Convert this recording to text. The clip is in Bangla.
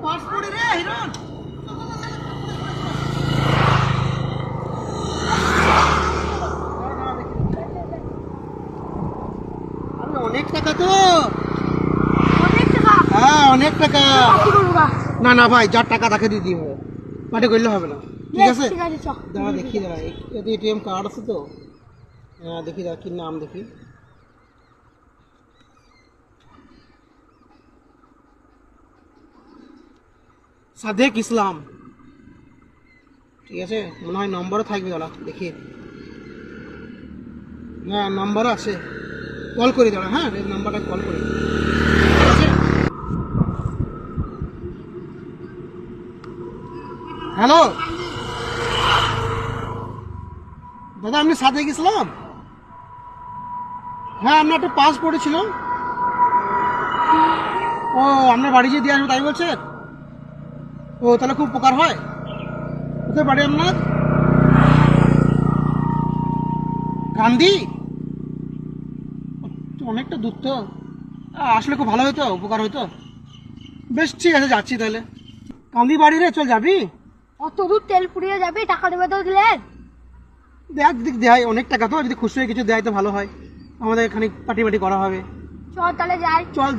পাসপোর্ট রে হিরণ অনেক টাকা তো, হ্যাঁ অনেক টাকা। না না ভাই, যার টাকা তাকে দিয়ে দিই, পার্টি করলে হবে না, ঠিক আছে? দাঁড়া দেখি, দাঁড়া এতে এটিএম কার্ড আছে তো, হ্যাঁ দেখি, দাঁড়া কি নাম দেখি। সাদেক ইসলাম, ঠিক আছে, মনে হয় নম্বরও থাকবে, দাঁড়া দেখি। হ্যাঁ নাম্বারও আছে, কল করি দাঁড়া, হ্যাঁ এই নাম্বারটা কল করি, ঠিক আছে? হ্যালো দাদা, আপনি সাদেক ইসলাম? হ্যাঁ আপনার একটা পাসপোর্ট ছিল। ও আপনার বাড়ি যে দিয়ে আসবো তাই বলছেন? ও তাহলে খুব উপকার হয়। কোথায় বাড়ি আপনার? গান্ধী, অনেকটা দূর তো, আসলে খুব ভালো হতো, উপকার হতো। বেশ ঠিক আছে, যাচ্ছি তাহলে। গান্ধী বাড়ি রে, চল যাবি? অত দূর তেল পুড়িয়ে যাবি, টাকা দেবে তো দিলেন? দেখ যদি দেয়, অনেক টাকা তো, যদি খুশি হয়ে কিছু দেয় তো ভালো হয়, আমাদের এখানে পার্টি করা হবে। চল তাহলে যাই। চল।